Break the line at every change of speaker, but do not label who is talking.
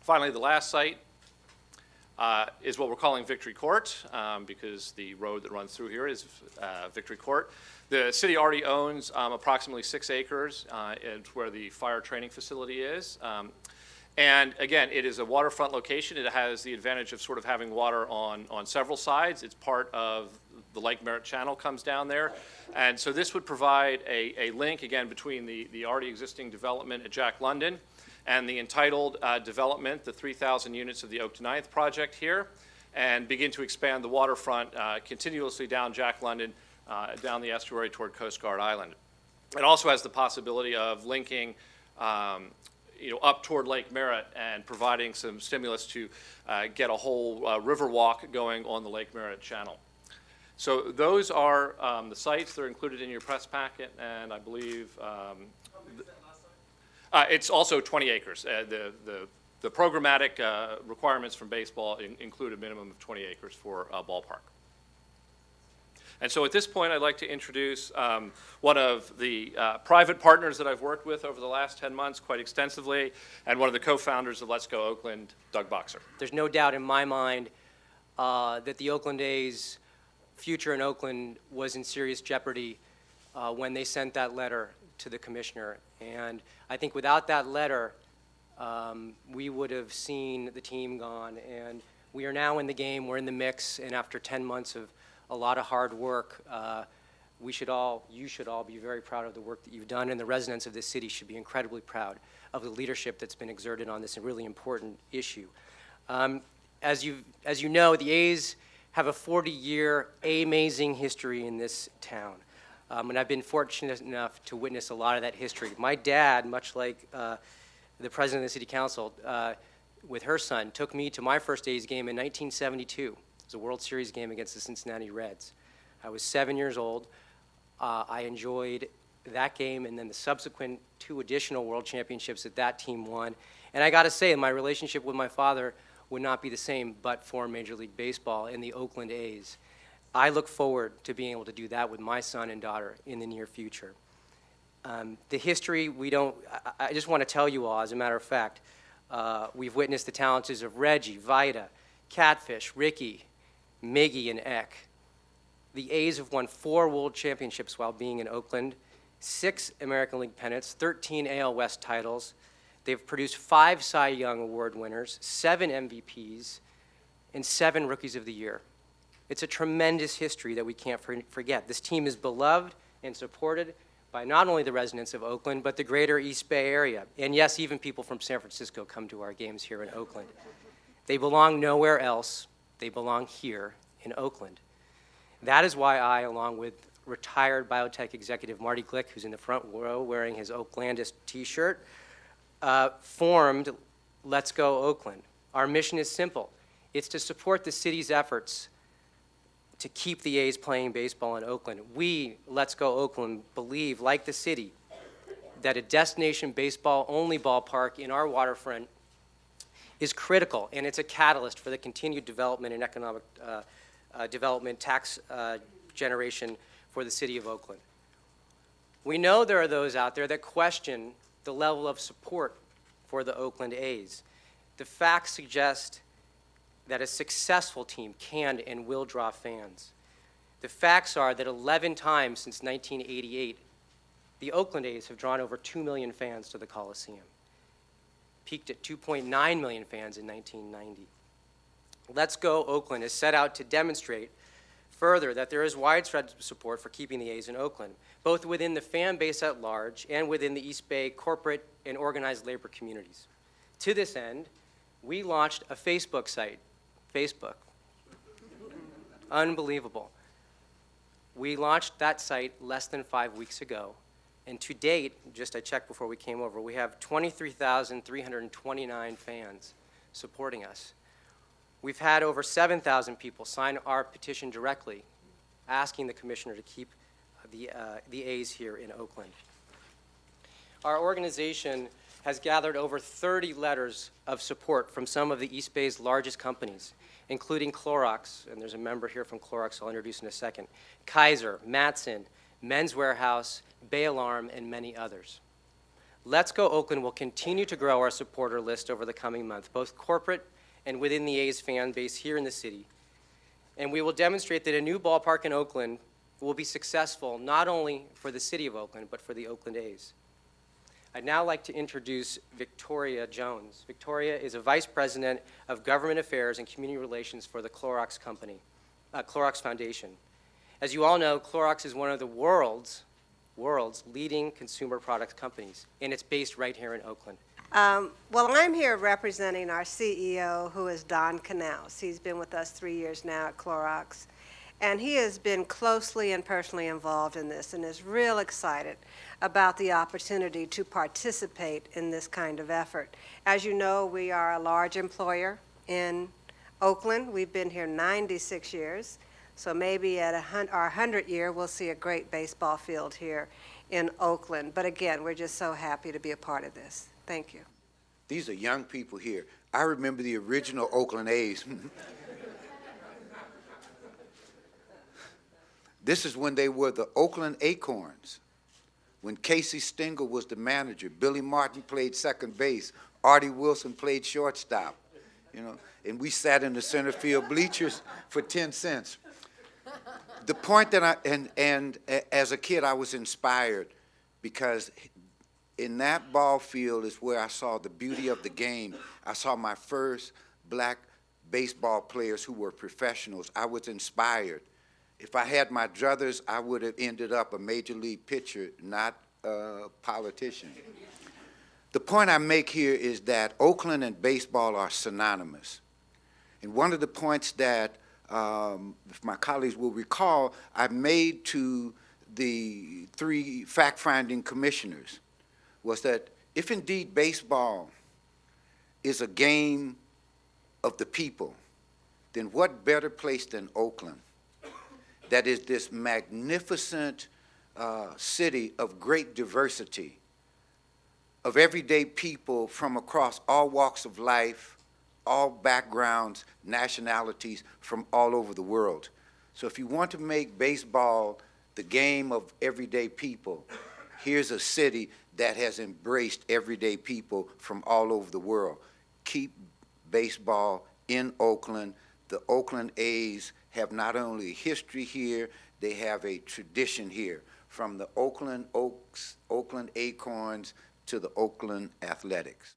Finally, the last site is what we're calling Victory Court, because the road that runs through here is Victory Court. The city already owns approximately 6 acres where the fire training facility is. And again, it is a waterfront location. It has the advantage of sort of having water on several sides. It's part of the Lake Merritt Channel comes down there. And so this would provide a link, again, between the already existing development at Jack London and the entitled development, the 3,000 units of the Oakton A project here, and begin to expand the waterfront continuously down Jack London, down the estuary toward Coast Guard Island. It also has the possibility of linking up toward Lake Merritt and providing some stimulus to get a whole river walk going on the Lake Merritt Channel. So those are the sites. They're included in your press packet, and I believe it's also 20 acres. The programmatic requirements from baseball include a minimum of 20 acres for a ballpark. And so at this point, I'd like to introduce one of the private partners that I've worked with over the last 10 months quite extensively, and one of the co-founders of Let's Go Oakland, Doug Boxer.
There's no doubt in my mind that the Oakland A's future in Oakland was in serious jeopardy when they sent that letter to the commissioner. And I think without that letter, we would have seen the team gone. And we are now in the game, we're in the mix, and after 10 months of a lot of hard work, you should all be very proud of the work that you've done, and the residents of this city should be incredibly proud of the leadership that's been exerted on this really important issue. As you know, the A's have a 40-year amazing history in this town. And I've been fortunate enough to witness a lot of that history. My dad, much like the president of the city council, with her son, took me to my first A's game in 1972. It was a World Series game against the Cincinnati Reds. I was 7 years old. I enjoyed that game and then the subsequent 2 additional World Championships that that team won. And I got to say, my relationship with my father would not be the same but for Major League Baseball and the Oakland A's. I look forward to being able to do that with my son and daughter in the near future. The history, I just want to tell you all, as a matter of fact, we've witnessed the talents of Reggie, Vida, Catfish, Ricky, Miggy, and Eck. The A's have won 4 World Championships while being in Oakland, 6 American League pennants, 13 AL West titles. They've produced 5 Cy Young Award winners, 7 MVPs, and 7 Rookies of the Year. It's a tremendous history that we can't forget. This team is beloved and supported by not only the residents of Oakland, but the greater East Bay area. And yes, even people from San Francisco come to our games here in Oakland. They belong nowhere else. They belong here in Oakland. That is why I, along with retired biotech executive Marty Glick, who's in the front row wearing his Oaklandist t-shirt, formed Let's Go Oakland. Our mission is simple. It's to support the city's efforts to keep the A's playing baseball in Oakland. We, Let's Go Oakland, believe, like the city, that a destination baseball-only ballpark in our waterfront is critical, and it's a catalyst for the continued development and economic development, tax generation for the city of Oakland. We know there are those out there that question the level of support for the Oakland A's. The facts suggest that a successful team can and will draw fans. The facts are that 11 times since 1988, the Oakland A's have drawn over 2 million fans to the Coliseum, peaked at 2.9 million fans in 1990. Let's Go Oakland is set out to demonstrate further that there is widespread support for keeping the A's in Oakland, both within the fan base at large and within the East Bay corporate and organized labor communities. To this end, we launched a Facebook site. Facebook. Unbelievable. We launched that site less than 5 weeks ago, and to date, just I checked before we came over, we have 23,329 fans supporting us. We've had over 7,000 people sign our petition directly, asking the commissioner to keep the A's here in Oakland. Our organization has gathered over 30 letters of support from some of the East Bay's largest companies, including Clorox, and there's a member here from Clorox I'll introduce in a second, Kaiser, Matson, Men's Warehouse, Bay Alarm, and many others. Let's Go Oakland will continue to grow our supporter list over the coming month, both corporate and within the A's fan base here in the city. And we will demonstrate that a new ballpark in Oakland will be successful not only for the city of Oakland, but for the Oakland A's. I'd now like to introduce Victoria Jones. Victoria is a Vice President of Government Affairs and Community Relations for the Clorox Foundation. As you all know, Clorox is one of the world's leading consumer products companies, and it's based right here in Oakland.
Well, I'm here representing our CEO, who is Don Canals. He's been with us 3 years now at Clorox, and he has been closely and personally involved in this and is real excited about the opportunity to participate in this kind of effort. As you know, we are a large employer in Oakland. We've been here 96 years, so maybe at our 100th year, we'll see a great baseball field here in Oakland. But again, we're just so happy to be a part of this. Thank you.
These are young people here. I remember the original Oakland A's. This is when they were the Oakland Acorns, when Casey Stengel was the manager. Billy Martin played second base. Artie Wilson played shortstop, and we sat in the center field bleachers for 10 cents. The point that and as a kid, I was inspired because in that ball field is where I saw the beauty of the game. I saw my first black baseball players who were professionals. I was inspired. If I had my druthers, I would have ended up a major league pitcher, not a politician. The point I make here is that Oakland and baseball are synonymous. And one of the points that, if my colleagues will recall, I made to the 3 fact-finding commissioners was that if indeed baseball is a game of the people, then what better place than Oakland? That is this magnificent city of great diversity, of everyday people from across all walks of life, all backgrounds, nationalities from all over the world. So if you want to make baseball the game of everyday people, here's a city that has embraced everyday people from all over the world. Keep baseball in Oakland. The Oakland A's have not only history here, they have a tradition here, from the Oakland Oaks, Oakland Acorns, to the Oakland Athletics.